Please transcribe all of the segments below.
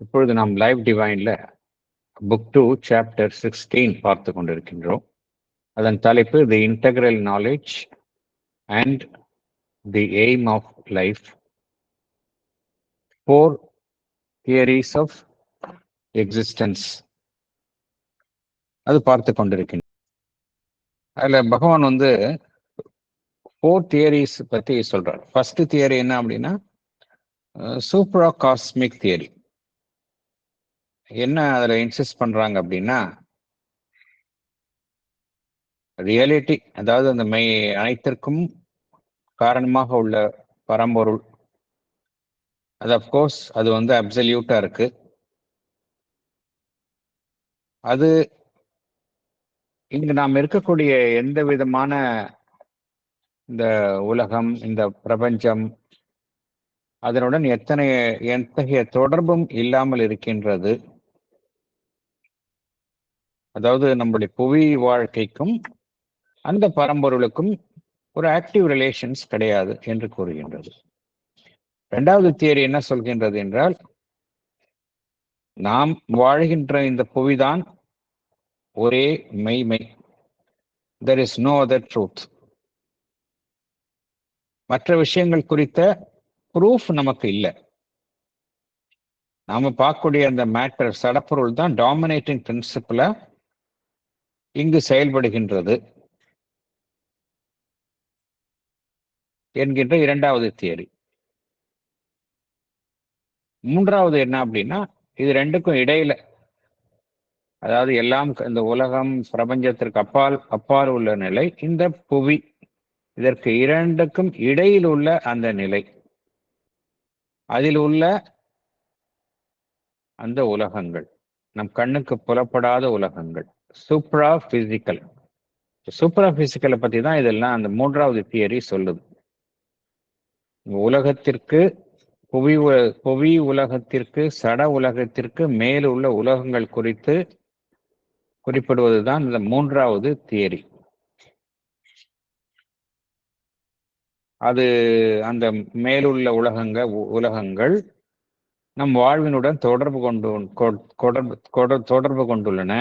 இப்பொழுது நாம் live டிவைன்ல book 2 chapter 16 பார்த்து கொண்டிருக்கின்றோம். அதன் தலைப்பு the integral knowledge and the aim of life, 4 theories of existence. அது பார்த்து கொண்டிருக்கின்றோம். அதுல பகவான் 4 தியரிஸ் பத்தி சொல்றார். ஃபர்ஸ்ட் தியரி என்ன அப்படின்னா சூப்ரா காஸ்மிக் தியரி. என்ன அதுல இன்சிஸ்ட் பண்றாங்க அப்படின்னா ரியாலிட்டி, அதாவது அந்த அனைத்திற்கும் காரணமாக உள்ள பரம்பொருள், அது அப்கோர்ஸ் அது அப்சல்யூட்டா இருக்கு. அது இங்கு நாம் இருக்கக்கூடிய எந்த விதமான இந்த உலகம், இந்த பிரபஞ்சம், அதனுடன் எத்தகைய தொடர்பும் இல்லாமல் இருக்கின்றது. அதாவது நம்முடைய புவி வாழ்க்கைக்கும் அந்த பரம்பொருளுக்கும் ஒரு ஆக்டிவ் ரிலேஷன்ஸ் கிடையாது என்று கூறுகின்றது. இரண்டாவது தியரி என்ன சொல்கின்றது என்றால், நாம் வாழ்கின்ற இந்த புவிதான் ஒரே மெய்மை. there is no other truth. மற்ற விஷயங்கள் குறித்த ப்ரூஃப் நமக்கு இல்லை. நாம பார்க்கக்கூடிய அந்த மேட்டர், சடப்பொருள் தான் டாமினேட்டிங் பிரின்சிபிளா இங்கு செயல்படுகின்றது என்கின்ற இரண்டாவது தியரி. மூன்றாவது என்ன அப்படின்னா, இது ரெண்டுக்கும் இடையில, அதாவது எல்லாம் இந்த உலகம் பிரபஞ்சத்திற்கு அப்பால் உள்ள நிலை, இந்த புவி, இதற்கு இரண்டுக்கும் இடையில் உள்ள அந்த நிலை, அதில் உள்ள அந்த உலகங்கள், நம் கண்ணுக்கு புலப்படாத உலகங்கள், சூப்ரா பிசிக்கல். சூப்ரா பிசிக்கலை பத்தி தான் இதெல்லாம் அந்த மூன்றாவது தியரி சொல்லுது. உலகத்திற்கு, புவி உலகத்திற்கு, சட உலகத்திற்கு மேலுள்ள உலகங்கள் குறித்து குறிப்பிடுவதுதான் இந்த மூன்றாவது தியரி. அது அந்த மேலுள்ள உலகங்கள் நம் வாழ்வினுடன் தொடர்பு கொண்டுள்ளன,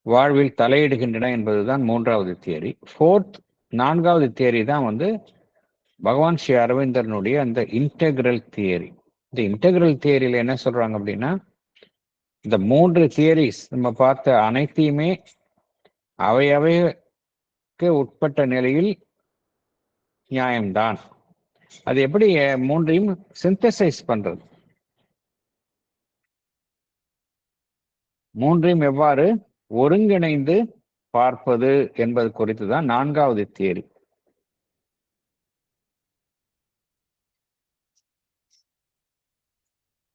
வாழ்வில் தலையிடுகின்றன என்பதுதான் மூன்றாவது தியரி. நான்காவது தியரி தான் பகவான் ஸ்ரீ அரவிந்தனுடைய அந்த இன்டெக்ரல் தியரி. இந்த இன்டெக்ரல் தியரியில என்ன சொல்றாங்க அப்படின்னா, இந்த 3 தியரிஸ் நம்ம பார்த்த அனைத்தையுமே அவைக்கு உட்பட்ட நிலையில் நியாயம்தான். அது எப்படி மூன்றையும் சிந்தசைஸ் பண்றது, மூன்றையும் எவ்வாறு ஒருங்கிணைந்து பார்ப்பது என்பது குறித்து தான் நான்காவது தியரி.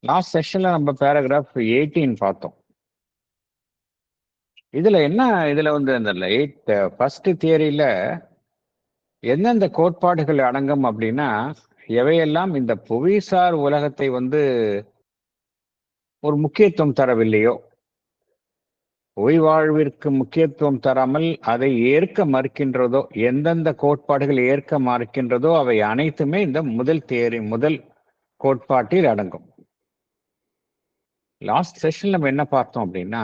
லாஸ்ட் செஷன்ல நம்ம பேராகிராஃப் 18 பார்த்தோம். இதுல இந்த ஃபர்ஸ்ட் தியரியில எந்தெந்த கோட்பாடுகள் அடங்கும் அப்படின்னா, எவையெல்லாம் இந்த புவிசார் உலகத்தை ஒரு முக்கியத்துவம் தரவில்லையோ, புவி வாழ்விற்கு முக்கியத்துவம் தராமல் அதை ஏற்க மறுக்கின்றதோ, எந்தெந்த கோட்பாடுகள் ஏற்க மறுக்கின்றதோ அவை அனைத்துமே இந்த முதல் கோட்பாட்டில் அடங்கும். லாஸ்ட் செஷன்ல நம்ம என்ன பார்த்தோம் அப்படின்னா,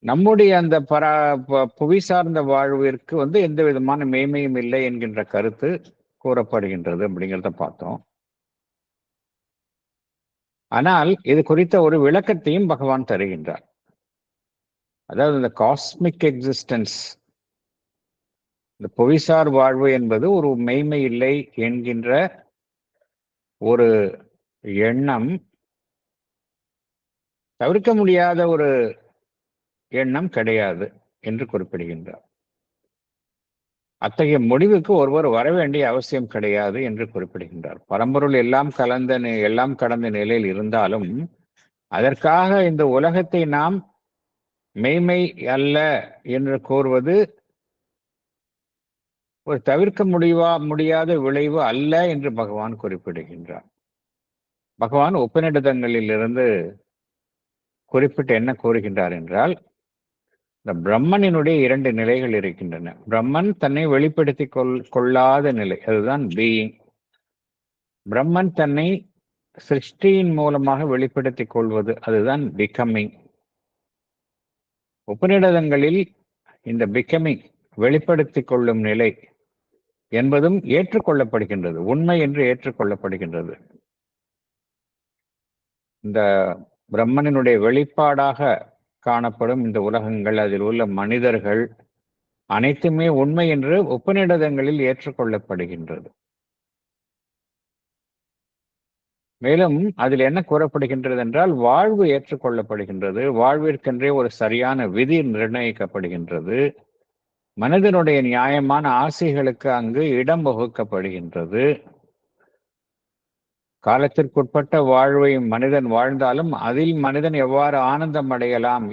நம்முடைய அந்த புவி சார்ந்த வாழ்விற்கு எந்த விதமான மேன்மையும் இல்லை என்கின்ற கருத்து கூறப்படுகின்றது அப்படிங்கிறத பார்த்தோம். ஆனால் இது குறித்த ஒரு விளக்கத்தையும் பகவான் தருகின்றார். அதாவது இந்த காஸ்மிக் எக்ஸிஸ்டன்ஸ், இந்த புவிசார் வாழ்வு என்பது ஒரு மெய்மை இல்லை என்கின்ற ஒரு எண்ணம், தவிர்க்க முடியாத ஒரு எண்ணம் கிடையாது என்று குறிப்பிடுகின்றார். அத்தகைய முடிவுக்கு ஒருவர் வர வேண்டிய அவசியம் கிடையாது என்று குறிப்பிடுகின்றார். பரம்பொருள் எல்லாம் கடந்த நிலையில் இருந்தாலும் அதற்காக இந்த உலகத்தை நாம் மெய்மை அல்ல என்று கூறுவது ஒரு தவிர்க்க முடியாத விளைவு அல்ல என்று பகவான் குறிப்பிடுகின்றார். பகவான் உபநிடதங்களிலிருந்து குறிப்பிட்டு என்ன கூறுகின்றார் என்றால், இந்த பிரம்மனினுடைய 2 நிலைகள் இருக்கின்றன. பிரம்மன் தன்னை வெளிப்படுத்தி கொள்ளாத நிலை, அதுதான் பீயிங். பிரம்மன் தன்னை சிருஷ்டியின் மூலமாக வெளிப்படுத்திக் கொள்வது, அதுதான் பிகமிங். உபநிடதங்களில் இந்த பிகமிங், வெளிப்படுத்திக் கொள்ளும் நிலை என்பதும் ஏற்றுக்கொள்ளப்படுகின்றது, உண்மை என்று ஏற்றுக்கொள்ளப்படுகின்றது. இந்த பிரம்மனினுடைய வெளிப்பாடாக காணப்படும் இந்த உலகங்கள், அதில் உள்ள மனிதர்கள் அனைத்துமே உண்மை என்று உபநிடதங்களில் ஏற்றுக்கொள்ளப்படுகின்றது. மேலும் அதில் என்ன கூறப்படுகின்றது என்றால், வாழ்வு ஏற்றுக்கொள்ளப்படுகின்றது, வாழ்விற்கென்றே ஒரு சரியான விதி நிர்ணயிக்கப்படுகின்றது, மனிதனுடைய நியாயமான ஆசைகளுக்கு அங்கு இடம் வகுக்கப்படுகின்றது. காலத்திற்குட்பட்ட வாழ்வை மனிதன் வாழ்ந்தாலும் அதில் மனிதன் எவ்வாறு ஆனந்தம் அடையலாம்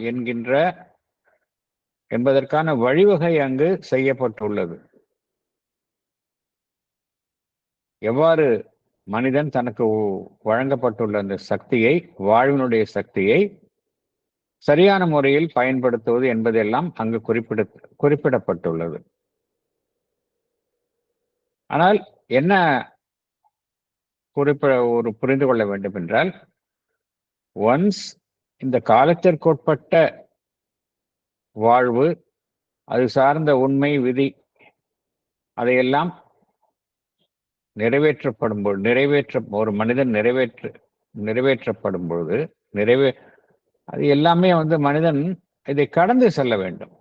என்பதற்கான வழிவகை அங்கு செய்யப்பட்டுள்ளது. எவ்வாறு மனிதன் தனக்கு வழங்கப்பட்டுள்ள அந்த சக்தியை, வாழ்வினுடைய சக்தியை சரியான முறையில் பயன்படுத்துவது என்பதெல்லாம் அங்கு குறிப்பிடப்பட்டுள்ளது. ஆனால் என்ன ஒரு புரிந்து கொள்ள வேண்டும் என்றால், ஒன்ஸ் இந்த காலத்திற்குட்பட்ட வாழ்வு, அது சார்ந்த உண்மை விதி, அதையெல்லாம் ஒரு மனிதன் நிறைவேற்றப்படும் பொழுது, அது எல்லாமே மனிதன் இதை கடந்து செல்ல வேண்டும்.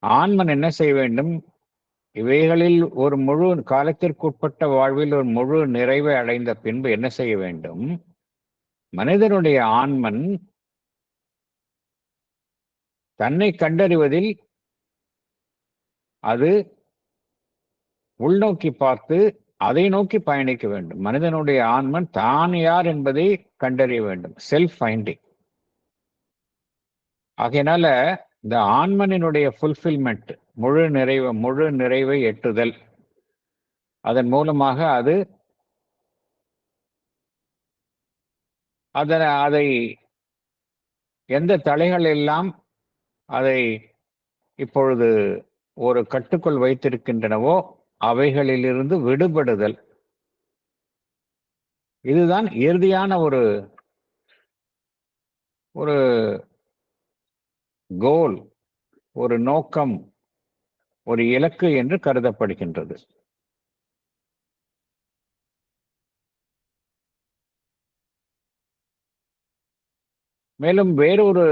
ஆண்மன் என்ன செய்ய வேண்டும்? இவைகளில் ஒரு முழு காலத்திற்குட்பட்ட வாழ்வில் ஒரு முழு நிறைவை அடைந்த பின்பு என்ன செய்ய வேண்டும்? மனிதனுடைய ஆண்மன் தன்னை கண்டறிவதில் அது உள்நோக்கி பார்த்து அதை நோக்கி பயணிக்க வேண்டும். மனிதனுடைய ஆன்மன் தான் யார் என்பதை கண்டறிய வேண்டும், செல்ஃப் ஃபைண்டிங். ஆகையினால இந்த ஆன்மனினுடைய ஃபுல்ஃபில்மெண்ட், முழு நிறைவை எட்டுதல், அதன் மூலமாக அதை எந்த தடைகள் எல்லாம் அதை இப்பொழுது ஒரு கட்டுக்குள் வைத்திருக்கின்றனவோ அவைகளிலிருந்து விடுபடுதல், இதுதான் இறுதியான ஒரு கோல், ஒரு நோக்கம், ஒரு இலக்கு என்று கருதப்படுகின்றது. மேலும் வேறொரு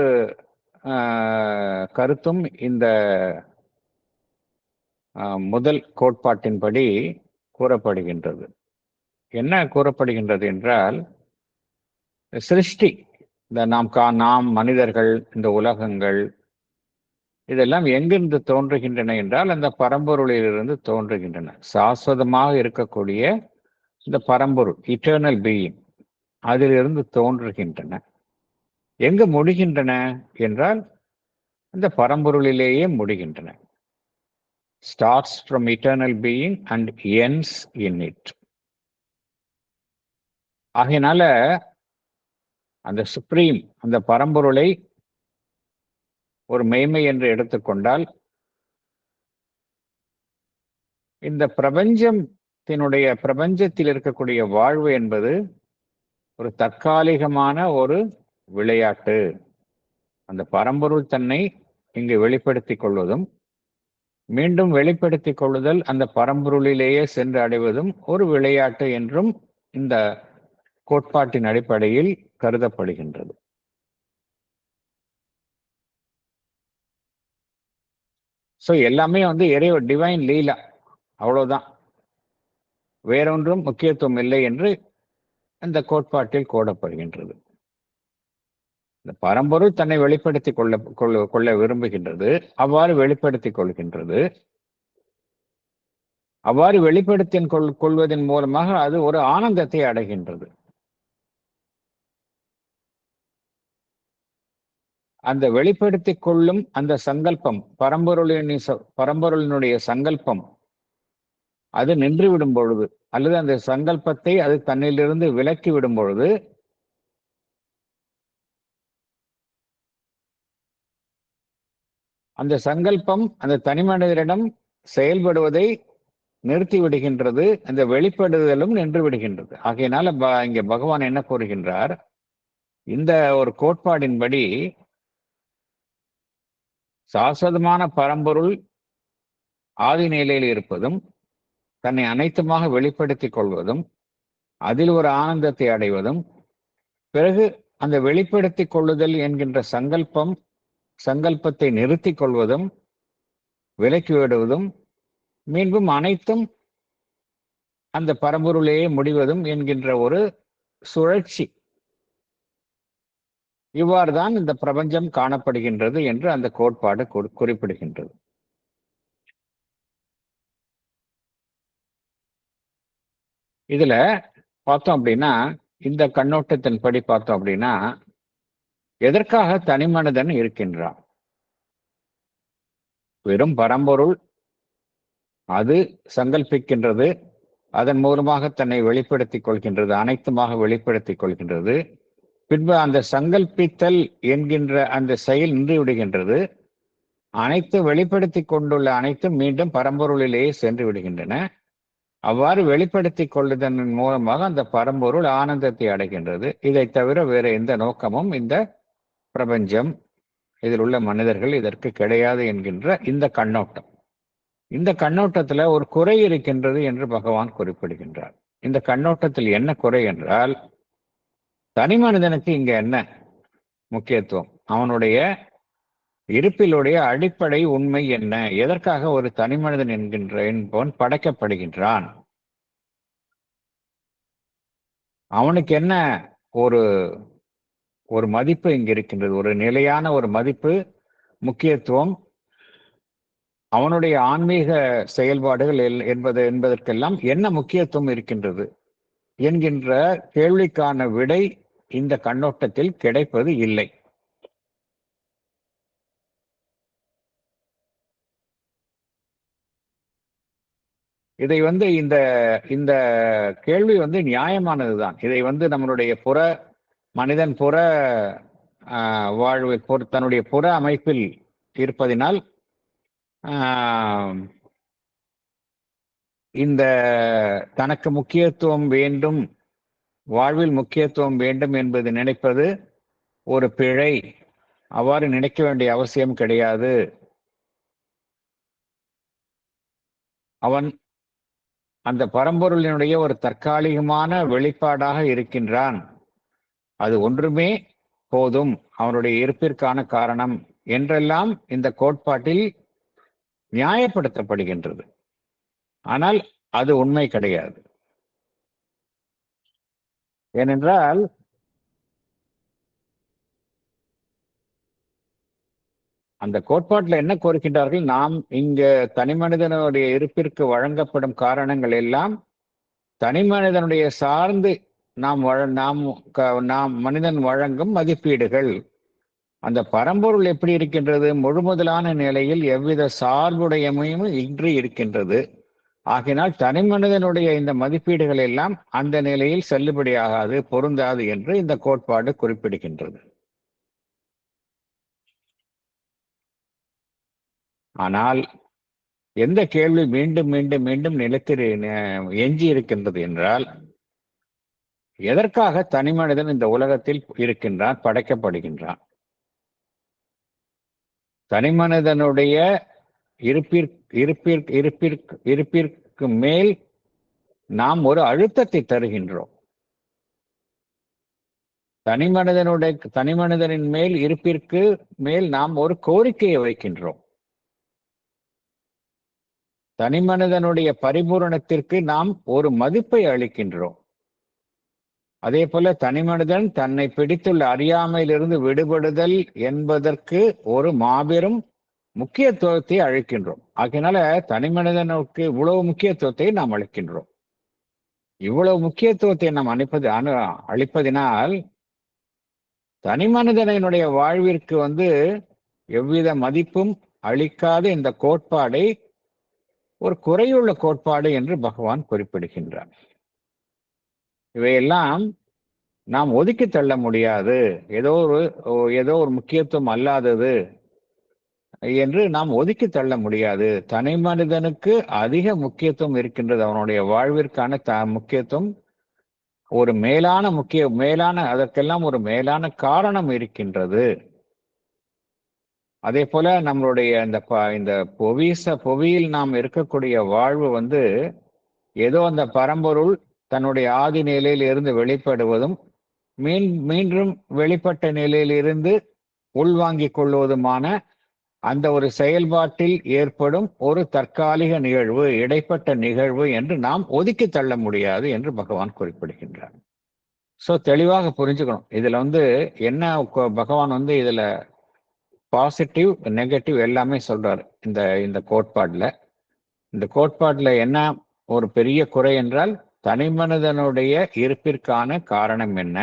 கருத்தும் இந்த முதல் கோட்பாட்டின்படி கூறப்படுகின்றது. என்ன கூறப்படுகின்றது என்றால், சிருஷ்டி, இந்த நாம் மனிதர்கள், இந்த உலகங்கள், இதெல்லாம் எங்கிருந்து தோன்றுகின்றன என்றால் அந்த பரம்பொருளிலிருந்து தோன்றுகின்றன. சாஸ்வதமாக இருக்கக்கூடிய இந்த பரம்பொருள், இட்டர்னல் பீயிங், அதிலிருந்து தோன்றுகின்றன. எங்கு முடிகின்றன என்றால் அந்த பரம்பொருளிலேயே முடிகின்றன. Starts from eternal being and ends in it. ஆகையினால அந்த சுப்ரீம், அந்த பரம்பொருளை ஒரு மெய்மை என்று எடுத்துக்கொண்டால், இந்த பிரபஞ்சத்தில் இருக்கக்கூடிய வாழ்வு என்பது ஒரு தற்காலிகமான ஒரு விளையாட்டு. அந்த பரம்பொருள் தன்னை இங்கு வெளிப்படுத்திக் கொள்வதும், மீண்டும் வெளிப்படுத்திக் கொள்ளுதல், அந்த பரம்பொருளிலேயே சென்று அடைவதும் ஒரு விளையாட்டு என்றும் இந்த கோட்பாட்டின் அடிப்படையில் கருதப்படுகின்றது. ஸோ எல்லாமே டிவைன் லீலா, அவ்வளவுதான், வேறொன்றும் முக்கியத்துவம் இல்லை என்று இந்த கோட்பாட்டில் கூறப்படுகின்றது. இந்த பரம்பொருள் தன்னை வெளிப்படுத்திக் கொள்ள விரும்புகின்றது, அவ்வாறு வெளிப்படுத்திக் கொள்கின்றது. அவ்வாறு வெளிப்படுத்திக் கொள்வதன் மூலமாக அது ஒரு ஆனந்தத்தை அடைகின்றது. அந்த வெளிப்படுத்திக் கொள்ளும் அந்த சங்கல்பம், பரம்பொருளினுடைய சங்கல்பம் அது நின்றுவிடும் பொழுது, அல்லது அந்த சங்கல்பத்தை அது தன்னிலிருந்து விலக்கி விடும் பொழுது, அந்த சங்கல்பம் அந்த தனி மனிதரிடம் செயல்படுவதை நிறுத்தி விடுகின்றது, அந்த வெளிப்படுதலும் நின்று விடுகின்றது. ஆகையினால இங்க பகவான் என்ன கூறுகின்றார், இந்த ஒரு கோட்பாடின்படி சாஸ்வதமான பரம்பொருள் ஆதி நிலையில் இருப்பதும் தன்னை அனைத்துமாக வெளிப்படுத்திக் கொள்வதும் அதில் ஒரு ஆனந்தத்தை அடைவதும் பிறகு அந்த வெளிப்படுத்திக் கொள்ளுதல் என்கின்ற சங்கல்பத்தை நிறுத்திக் கொள்வதும் விலக்கி விடுவதும் மீண்டும் அனைத்தும் அந்த பரம்பொருளையே முடிவதும் என்கின்ற ஒரு சுழற்சி. இவ்வாறுதான் இந்த பிரபஞ்சம் காணப்படுகின்றது என்று அந்த கோட்பாடு குறிப்பிடுகின்றது. இதுல பார்த்தோம் அப்படின்னா, இந்த கண்ணோட்டத்தின்படி பார்த்தோம் அப்படின்னா, எதற்காக தனி மனிதன் இருக்கின்றான்? வெறும் பரம்பொருள் அது சங்கல்பிக்கின்றது, அதன் மூலமாக தன்னை வெளிப்படுத்திக் கொள்கின்றது, அனைத்துமாக வெளிப்படுத்திக் கொள்கின்றது. பின்பு அந்த சங்கல்பித்தல் என்கின்ற அந்த செயல் நின்று விடுகின்றது. அனைத்து வெளிப்படுத்தி கொண்டுள்ள அனைத்தும் மீண்டும் பரம்பொருளிலேயே சென்று விடுகின்றன. அவ்வாறு வெளிப்படுத்திக் கொள்ளுதன் மூலமாக அந்த பரம்பொருள் ஆனந்தத்தை அடைகின்றது. இதை தவிர வேற எந்த நோக்கமும் இந்த பிரபஞ்சம், இதில் உள்ள மனிதர்கள் இதற்கு கிடையாது என்கின்ற இந்த கண்ணோட்டம். இந்த கண்ணோட்டத்துல ஒரு குறை இருக்கின்றது என்று பகவான் குறிப்பிடுகின்றார். இந்த கண்ணோட்டத்தில் என்ன குறை என்றால், தனி மனிதனுக்கு இங்க என்ன முக்கியத்துவம்? அவனுடைய இருப்பிலுடைய அடிப்படை உண்மை என்ன? எதற்காக ஒரு தனி மனிதன் என்பவன் படைக்கப்படுகின்றான்? அவனுக்கு என்ன ஒரு ஒரு மதிப்பு இங்கு இருக்கின்றது? ஒரு நிலையான ஒரு மதிப்பு, முக்கியத்துவம், அவனுடைய ஆன்மீக செயல்பாடுகள் என்பதற்கெல்லாம் என்ன முக்கியத்துவம் இருக்கின்றது என்கின்ற கேள்விக்கான விடை இந்த கண்ணோட்டத்தில் கிடைப்பது இல்லை. இதை இந்த இந்த கேள்வி நியாயமானதுதான். இதை நம்மளுடைய மனிதன் வாழ்வு தன்னுடைய புற அமைப்பில் இருப்பதினால் இந்த தனக்கு முக்கியத்துவம் வேண்டும், வாழ்வில் முக்கியத்துவம் வேண்டும் என்பது நினைப்பது ஒரு பிழை. அவ்வாறு நினைக்க வேண்டிய அவசியம் கிடையாது. அவன் அந்த பரம்பொருளினுடைய ஒரு தற்காலிகமான வெளிப்பாடாக இருக்கின்றான். அது ஒன்றுமே போதும் அவனுடைய இருப்பிற்கான காரணம் என்றெல்லாம் இந்த கோட்பாட்டில் நியாயப்படுத்தப்படுகின்றது. ஆனால் அது உண்மை கிடையாது. ஏனென்றால் அந்த கோட்பாட்டில் என்ன கோருகின்றார்கள்? நாம் இங்க தனி மனிதனுடைய இருப்பிற்கு வழங்கப்படும் காரணங்கள் எல்லாம் தனி மனிதனுடைய சார்ந்து நாம் மனிதன் வழங்கும் மதிப்பீடுகள். அந்த பரம்பொருள் எப்படி இருக்கின்றது? முழுமுதலான நிலையில் எவ்வித சார்புடையமையும் இன்றி இருக்கின்றது. ஆகினால் தனி மனிதனுடைய இந்த மதிப்பீடுகள் எல்லாம் அந்த நிலையில் செல்லுபடியாகாது, பொருந்தாது என்று இந்த கோட்பாடு குறிப்பிடுகின்றது. ஆனால் எந்த கேள்வி மீண்டும் மீண்டும் மீண்டும் நிலத்தில் எஞ்சி இருக்கின்றது என்றால், எதற்காக தனி மனிதன் இந்த உலகத்தில் இருக்கின்றான், படைக்கப்படுகின்றான்? தனி மனிதனுடைய இருப்பிற்கு மேல் நாம் ஒரு அழுத்தத்தை தருகின்றோம். தனி மனிதனின் மேல் இருப்பிற்கு மேல் நாம் ஒரு கோரிக்கையை வைக்கின்றோம். தனி மனிதனுடைய பரிபூரணத்திற்கு நாம் ஒரு மதிப்பை அளிக்கின்றோம். அதே போல தனி மனிதன் தன்னை பிடித்துள்ள அறியாமையிலிருந்து விடுபடுதல் என்பதற்கு ஒரு மாபெரும் முக்கியத்துவத்தை அளிக்கின்றோம். ஆகையினால தனி மனிதனுக்கு இவ்வளவு முக்கியத்துவத்தை நாம் அளிக்கின்றோம். இவ்வளவு முக்கியத்துவத்தை நாம் அளிப்பதினால் தனி மனிதனுடைய வாழ்விற்கு எவ்வித மதிப்பும் அளிக்காத இந்த கோட்பாடை ஒரு குறையுள்ள கோட்பாடு என்று பகவான் குறிப்பிடுகின்றார். இவையெல்லாம் நாம் ஒதுக்கி தள்ள முடியாது, ஏதோ ஒரு முக்கியத்துவம் அல்லாதது, என்று நாம் ஒதுக்கி தள்ள முடியாது. தனி மனிதனுக்கு அதிக முக்கியத்துவம் இருக்கின்றது. அவனுடைய வாழ்விற்கான முக்கியத்துவம் ஒரு மேலான அதற்கெல்லாம் ஒரு மேலான காரணம் இருக்கின்றது. அதே போல நம்மளுடைய இந்த புவியில் நாம் இருக்கக்கூடிய வாழ்வு வந்து ஏதோ அந்த பரம்பொருள் தன்னுடைய ஆதி நிலையில் இருந்து வெளிப்படுவதும் மீண்டும் வெளிப்பட்ட நிலையில் இருந்து உள்வாங்கிக் கொள்வதுமான அந்த ஒரு செயல்பாட்டில் ஏற்படும் ஒரு தற்காலிக நிகழ்வு, இடைப்பட்ட நிகழ்வு என்று நாம் ஒதுக்கி தள்ள முடியாது என்று பகவான் குறிப்பிடுகின்றார். ஸோ தெளிவாக புரிஞ்சுக்கணும். இதுல வந்து என்ன பகவான் வந்து இதுல பாசிட்டிவ் நெகட்டிவ் எல்லாமே சொல்றாரு. இந்த கோட்பாடுல என்ன ஒரு பெரிய குறை என்றால், தனி மனிதனுடைய இருப்பிற்கான காரணம் என்ன,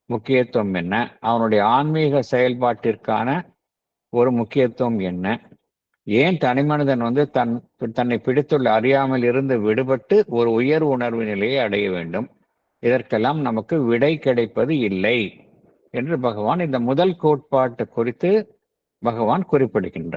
முக்கியத்துவம் என்ன, அவனுடைய ஆன்மீக செயல்பாட்டிற்கான ஒரு முக்கியத்துவம் என்ன, ஏன் தனி மனிதன் வந்து தன்னை பிடித்துள்ள அறியாமல் இருந்து விடுபட்டு ஒரு உயர் உணர்வு நிலையை அடைய வேண்டும், இதற்கெல்லாம் நமக்கு விடை கிடைப்பது இல்லை என்று பகவான் இந்த முதல் கோட்பாட்டு குறித்து பகவான் குறிப்பிடுகின்றார்.